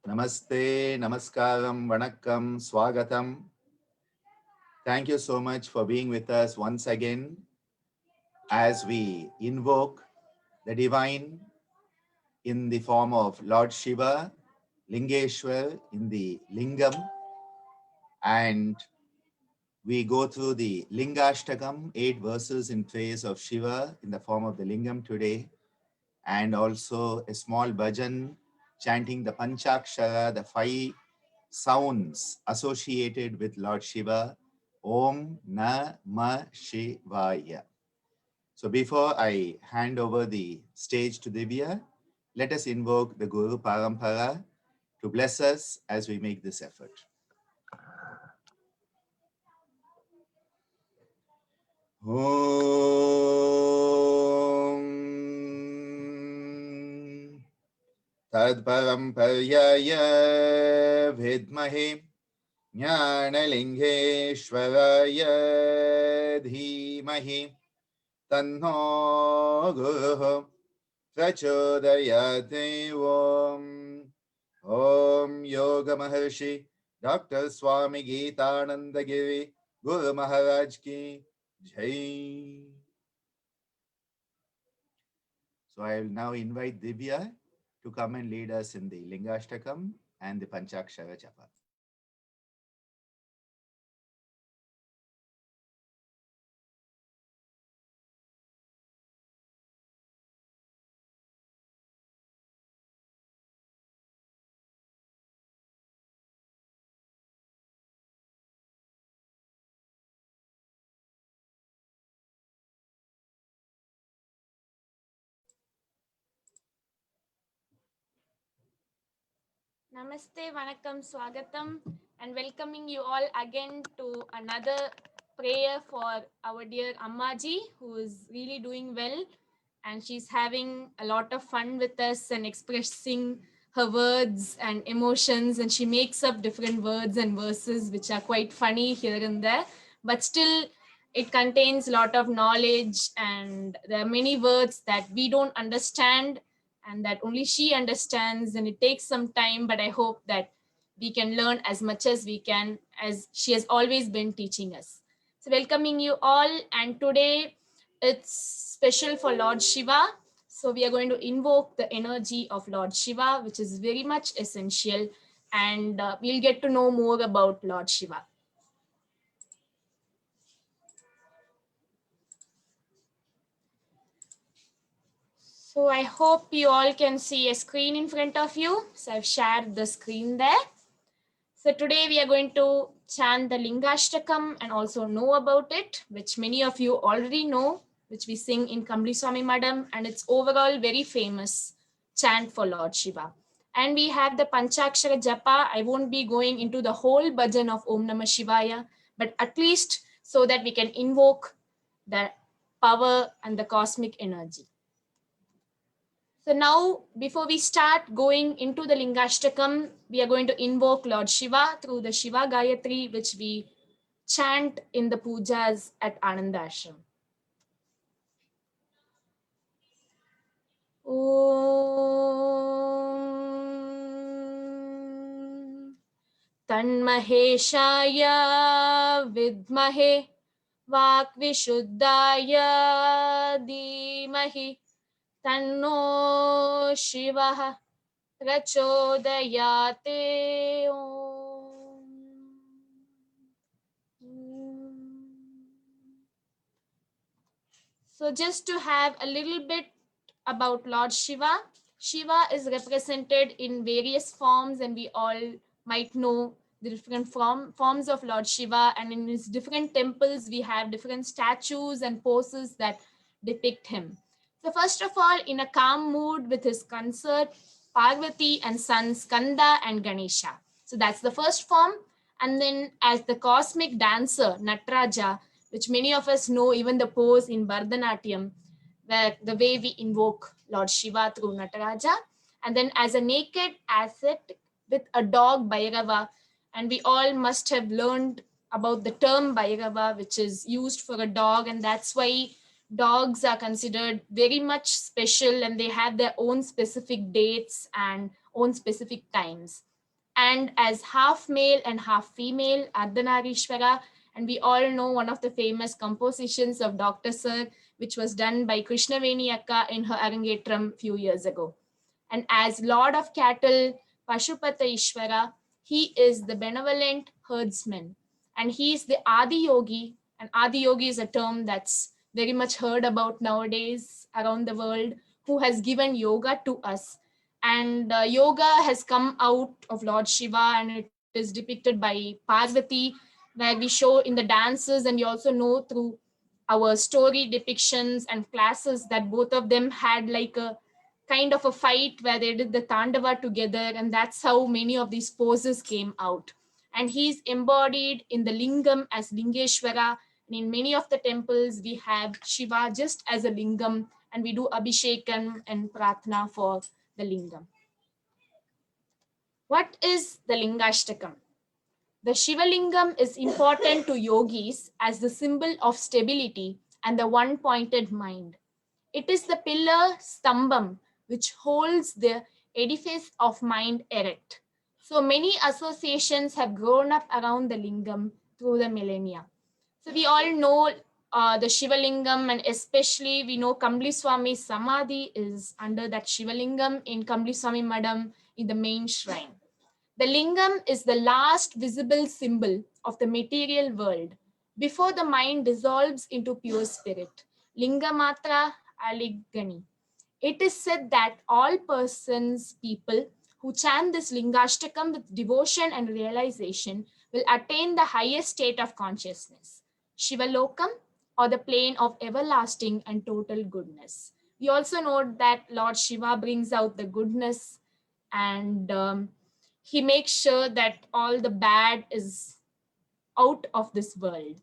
Namaste, Namaskaram, Vanakkam, Swagatam. Thank you so much for being with us once again as we invoke the divine in the form of Lord Shiva, Lingeshwar in the Lingam, and we go through the Lingashtakam, 8 verses in praise of Shiva in the form of the Lingam today, and also a small bhajan chanting the Panchakshara, the 5 sounds associated with Lord Shiva. Om Namah Shivaya. So before I hand over the stage to Divya, let us invoke the Guru Parampara to bless us as we make this effort. Om Tad Paramparaye Vidmahe Jnanalingeshwaraya Dhimahi Tanno Guruh Prachodayate. Om Yoga Maharshi Dr. Swami Geetananda Giri Guru Maharaj Ki Jai. So I will now invite Divya to come and lead us in the Lingashtakam and the Panchakshara Japa. Namaste, Vanakkam, Swagatam, and welcoming you all again to another prayer for our dear AMMAJI, who is really doing well, and she's having a lot of fun with us and expressing her words and emotions, and she makes up different words and verses which are quite funny here and there, but still it contains a lot of knowledge, and there are many words that we don't understand and that only she understands, and it takes some time, but I hope that we can learn as much as we can, as she has always been teaching us. So welcoming you all, and today it's special for Lord Shiva, so we are going to invoke the energy of Lord Shiva, which is very much essential, and we'll get to know more about Lord Shiva. So I hope you all can see a screen in front of you. So I've shared the screen there. So today we are going to chant the Lingashtakam and also know about it, which many of you already know, which we sing in Kambli Swami Madam, and it's overall very famous chant for Lord Shiva. And we have the Panchakshara Japa. I won't be going into the whole bhajan of Om Namah Shivaya, but at least so that we can invoke the power and the cosmic energy. So now, before we start going into the Lingashtakam, we are going to invoke Lord Shiva through the Shiva Gayatri, which we chant in the pujas at Ananda Ashram. Om Tanmaheshaya Vidmahe Vakvishuddhaya Dhimahi Tanno Shivaha Prachodayate. Om. So just to have a little bit about Lord Shiva, Shiva is represented in various forms, and we all might know the different forms of Lord Shiva, and in his different temples we have different statues and poses that depict him. So first of all, in a calm mood with his consort, Parvati and sons Skanda and Ganesha. So that's the first form. And then as the cosmic dancer, Natraja, which many of us know, even the pose in Bharatanatyam, where the way we invoke Lord Shiva through Nataraja. And then as a naked asset with a dog, Bhairava, and we all must have learned about the term Bhairava, which is used for a dog, and that's why dogs are considered very much special, and they have their own specific dates and own specific times. and as half male and half female, Ardhanarishwara. And we all know one of the famous compositions of Dr. Sir, which was done by Krishnaveni Akka in her Arangetram few years ago. And as Lord of Cattle, Pashupata Ishwara, he is the benevolent herdsman. And he is the Adi Yogi. And Adi Yogi is a term that's very much heard about nowadays around the world, who has given yoga to us. And yoga has come out of Lord Shiva, and it is depicted by Parvati, where we show in the dances, and we also know through our story depictions and classes that both of them had like a kind of a fight where they did the Tandava together, and that's how many of these poses came out. And he's embodied in the lingam as Lingeshwara, and in many of the temples we have Shiva just as a lingam, and we do Abhishekam and Prarthana for the lingam. What is the Lingashtakam? The Shiva Lingam is important to yogis as the symbol of stability and the one-pointed mind. It is the pillar stambam which holds the edifice of mind erect. So many associations have grown up around the lingam through the millennia. So we all know the Shiva Lingam, and especially we know Kambli Swami's Samadhi is under that Shiva Lingam in Kambli Swami Madam in the main shrine. The lingam is the last visible symbol of the material world before the mind dissolves into pure spirit. Lingamatra aligani. It is said that all persons, people who chant this Lingashtakam with devotion and realization will attain the highest state of consciousness, Shivalokam, or the plane of everlasting and total goodness. We also note that Lord Shiva brings out the goodness, and he makes sure that all the bad is out of this world.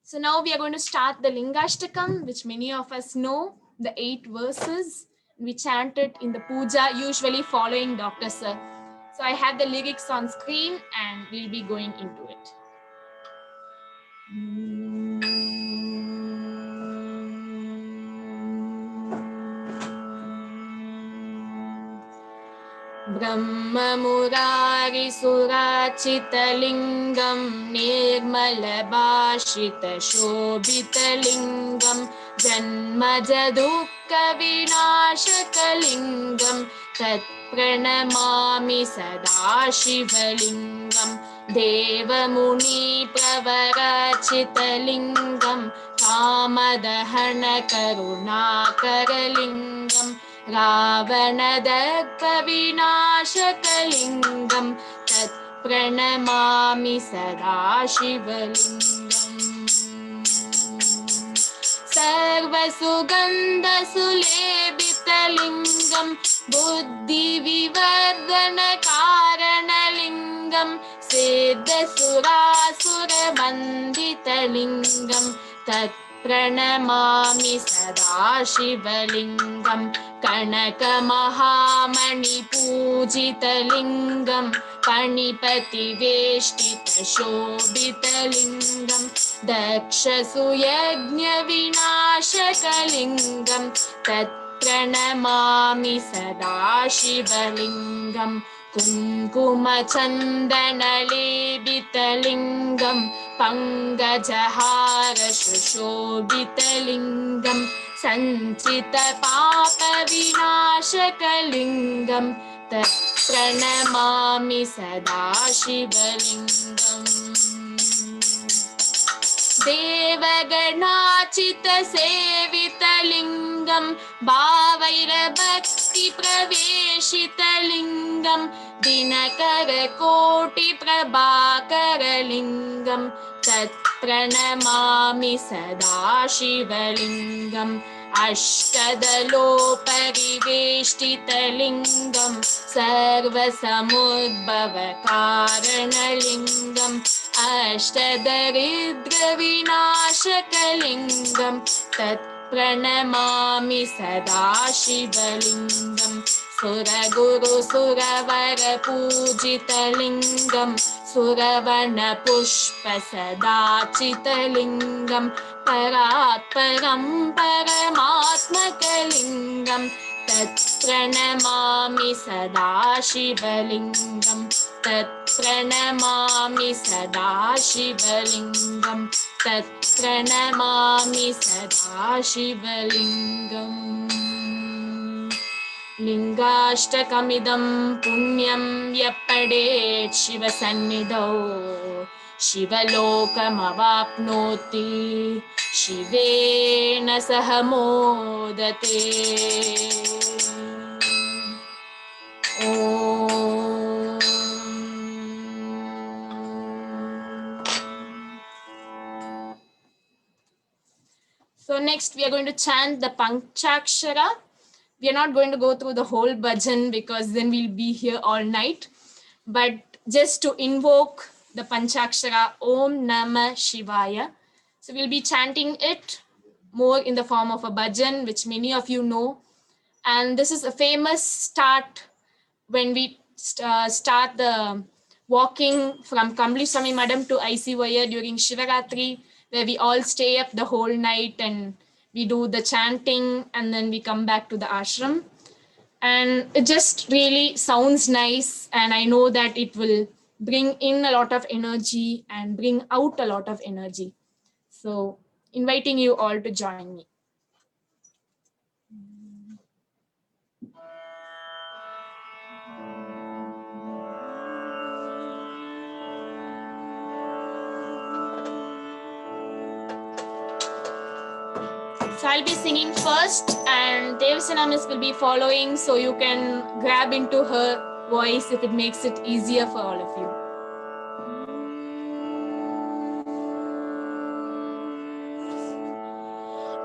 So now we are going to start the Lingashtakam, which many of us know, the 8 verses. We chant it in the puja, usually following Dr. Sir. So I have the lyrics on screen and we'll be going into it. ब्रह्ममुरारिसुराचितलिङ्गं निर्मलभाषितशोभितलिङ्गं जन्मजदुःखविनाशकलिङ्गं तत्प्रणमामि सदा शिवलिङ्गं देवमुनिप्रवरचितलिङ्गं कामदहनकरुणाकरलिङ्गं रावणदर्पविनाशकलिङ्गं तत्प्रणमामि सदा शिवलिङ्गम् सर्वसुगन्धसुलेपितलिङ्गं बुद्धिविवर्धनकारणलिङ्गं सिद्धसुरासुरवन्दितलिङ्गं तत्प्रणमामि सदा शिवलिङ्गं कनकमहामणिपूजितलिङ्गं पणिपतिवेष्टितशोभितलिङ्गं दक्षसुयज्ञविनाशकलिङ्गं तत्प्रणमामि सदा शिवलिङ्गं कुङ्कुमचन्दनलेपितलिङ्गं पङ्कजहारशुशोभितलिङ्गं सञ्चितपापविनाशकलिङ्गं तत्प्रणमामि सदा शिवलिङ्गम् देवगणाचितसेवितलिङ्गं भावैरभक्तिप्रवेशितलिङ्गं दिनकरकोटिप्रभाकरलिङ्गं तत्प्रणमामि सदा शिवलिङ्गम् अष्टदलोपरिवेष्टितलिङ्गं सर्वसमुद्भवकारणलिङ्गम् अष्टदरिद्रविनाशकलिङ्गं तत्प्रणमामि सदा शिवलिङ्गं सुरगुरुसुरवरपूजितलिङ्गं सुरवनपुष्पसदाचितलिङ्गं परात्परं परमात्मकलिङ्गं तत्प्रणमामि सदा शिवलिङ्गं तत्प्रणमामि सदा शिवलिङ्गं तत्प्रणमामि सदा शिवलिङ्गम् लिङ्गाष्टकमिदं पुण्यं यः पठेत् शिवसन्निधौ शिवलोकमवाप्नोति शिवेन सह मोदते ॐ So next we are going to chant the Panchakshara. We are not going to go through the whole bhajan because then we'll be here all night. But just to invoke the Panchakshara, Om Namah Shivaya. So we'll be chanting it more in the form of a bhajan, which many of you know. And this is a famous start when we start the walking from Kamli Swami Madam to ICYA during Shivaratri, where we all stay up the whole night and we do the chanting and then we come back to the ashram. And it just really sounds nice, and I know that it will bring in a lot of energy and bring out a lot of energy. So inviting you all to join me. So I'll be singing first and Devasana Miss will be following, so you can grab into her voice if it makes it easier for all of you.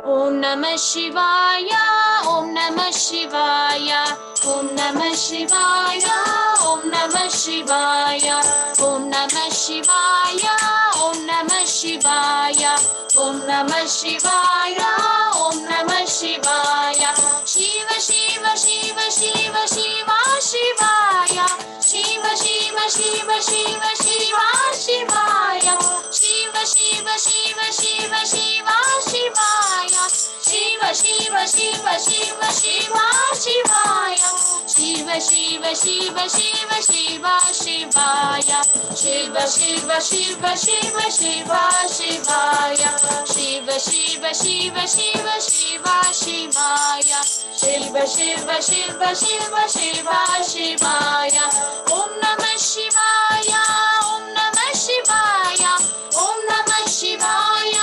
Om Namah Shivaya, Om Namah Shivaya, Om Namah Shivaya, Om Namah Shivaya, Om Namah Shivaya, Om Namah Shivaya, Om Namah Shivaya, Om Namah Shivaya, Shiva Shiva Shiva Shiva Shiva Shivaya, Shiva Shiva Shiva Shiva Shiva Shivaya, Shiva Shiva Shiva Shiva Shiva Shivaya, Shiva Shiva Shiva Shiva Shiva Shivaya, Shiva Shiva Shiva Shiva Shiva Shivaya, Shiva Shiva Shiva Shiva Shiva Shivaya, Shiva Shiva Shiva Shiva Shiva Shivaya, Shiva Shiva Shiva Shiva Shiva Shivaya, Om Namah Shivaya, Om Namah Shivaya, Om Namah Shivaya,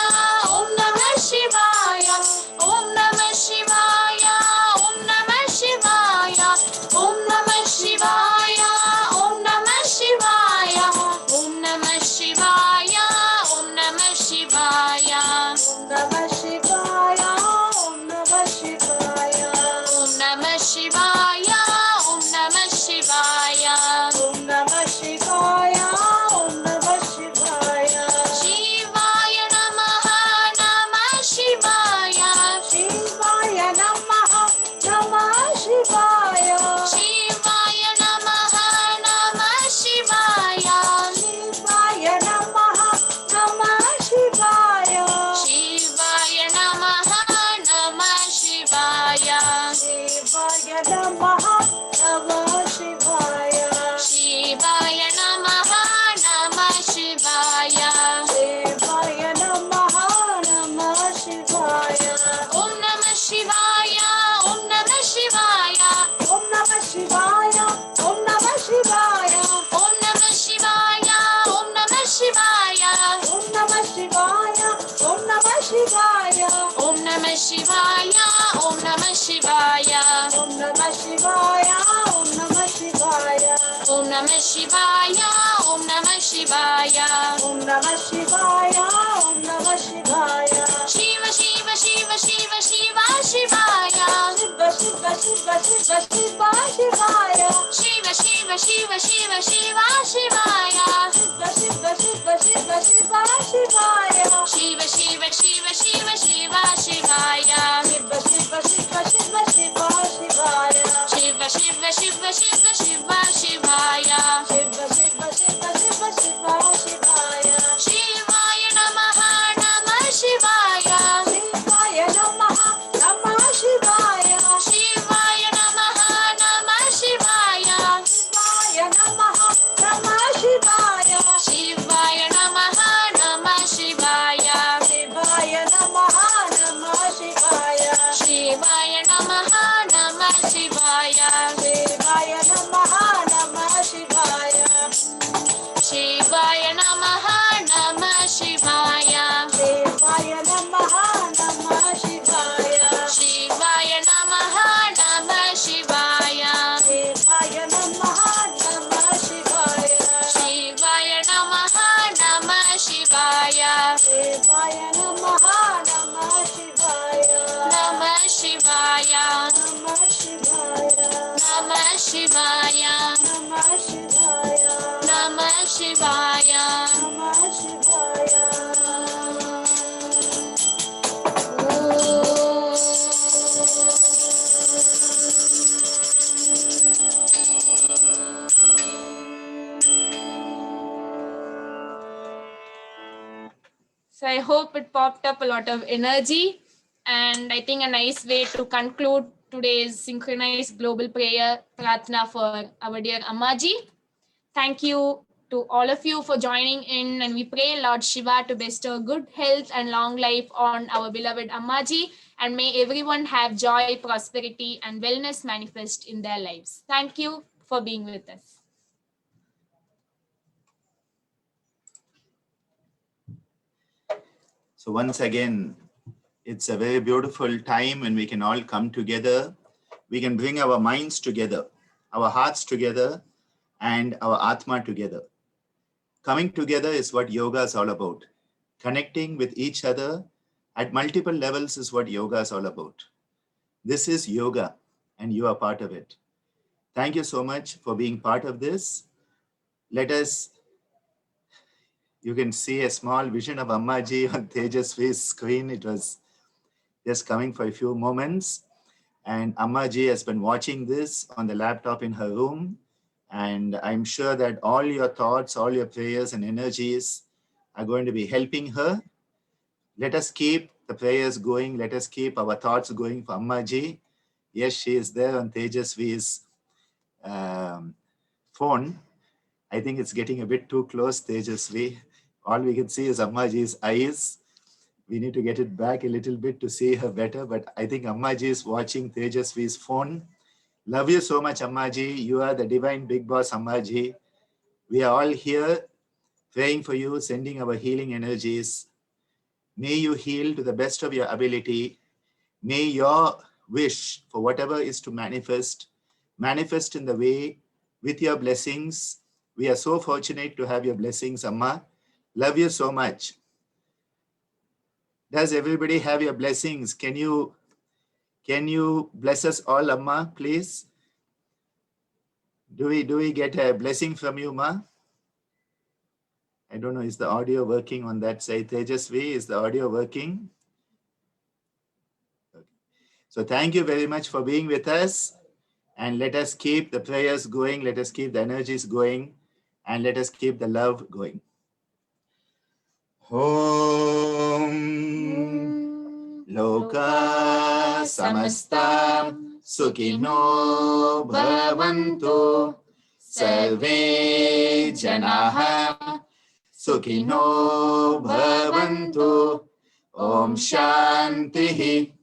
Om Namah Shivaya, Om Namah Shivaya, Om Namah Shivaya, Om Namah Shivaya, Om Namah Shivaya, Om Namah Shivaya, Om Namah Shivaya, Om Namah Shivaya, Om Namah Shivaya, Om Namah Shivaya, Om Namah Shivaya, Om Namah Shivaya, Om Namah Shivaya, Shivaya Namaha, Namah Shivaya, Shivaya Namaha, Namah Shivaya, Shivaya Namaha, Namah Shivaya, Shivaya Namaha, Namah Shivaya, Shivaya Namaha, Namah Shivaya, Shivaya Namaha, Namah Shivaya, Shivaya Namaha, Namah Shivaya, Shivaya Namaha, Namah Shivaya, Om Namah Shivaya, Om Namah Shivaya, Om Namah Shivaya, Om Namah Shivaya, Om Namah Shivaya, Om Namah Shivaya, Om Namah Shivaya, Om Namah Shivaya, Om Namah Shivaya, Om Namah Shivaya, Om Namah Shivaya, Om Namah Shivaya, Om Namah Shivaya, Om Namah Shivaya, Om Namah Shivaya, Om Namah Shivaya, Shiva Shiva Shiva Shiva Shiva Shivaya, Shiva Shiva Shiva Shiva Shiva Shivaya, Shiva Shiva Shiva Shiva Shiva Shivaya, Shiva Shiva Shiva Shiva Shiva Shivaya, Shiva Shiva Shiva Shiva Shiva Shivaya, Shiva Shiva Shiva Shiva Shiva Shivaya, Shiva Shiva Shiva Shiva Shiva Shivaya, Shiva Shiva Shiva Shiva Shiva Shivaya, Shivaya Namaha, Namah Shivaya, Shivaya Namaha, Namah Shivaya, Shivaya Namah Shivaya. Namah Shivaya. Namah Shivaya. Namah Shivaya. Namah Shivaya. So I hope it popped up a lot of energy, and I think a nice way to conclude today's synchronized global prayer Prarthana for our dear AMMAJI. Thank you to all of you for joining in, and we pray Lord Shiva to bestow good health and long life on our beloved AMMAJI, and may everyone have joy, prosperity, and wellness manifest in their lives. Thank you for being with us. So once again, it's a very beautiful time when we can all come together. We can bring our minds together, our hearts together, and our Atma together. Coming together is what yoga is all about. Connecting with each other at multiple levels is what yoga is all about. This is yoga, and you are part of it. Thank you so much for being part of this. Let us, you can see a small vision of AMMAJI on Tejasvi's screen. It was just coming for a few moments. And AMMAJI has been watching this on the laptop in her room. And I'm sure that all your thoughts, all your prayers and energies are going to be helping her. Let us keep the prayers going. Let us keep our thoughts going for AMMAJI. Yes, she is there on Tejasvi's phone. I think it's getting a bit too close, Tejasvi. All we can see is AMMAJI's eyes. We need to get it back a little bit to see her better, but I think AMMAJI is watching Tejasvi's phone. Love you so much, AMMAJI. You are the divine big boss, AMMAJI. We are all here praying for you, sending our healing energies. May you heal to the best of your ability. May your wish for whatever is to manifest in the way with your blessings. We are so fortunate to have your blessings, Amma. Love you so much. Does everybody have your blessings? Can you bless us all, Amma, please? Do we get a blessing from you, Ma? I don't know, is the audio working on that side? Tejasvi, is the audio working? Okay. So thank you very much for being with us. And let us keep the prayers going. Let us keep the energies going. And let us keep the love going. Om Loka Samasta Sukhino Bhavantu Sarve Janaha Sukhino Bhavantu Om Shantihi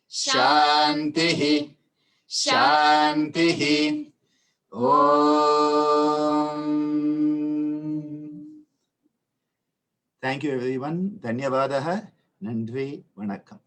Shantihi Shantihi Om. Thank you everyone. Dhanyavadaha. Nandri Vanakkam.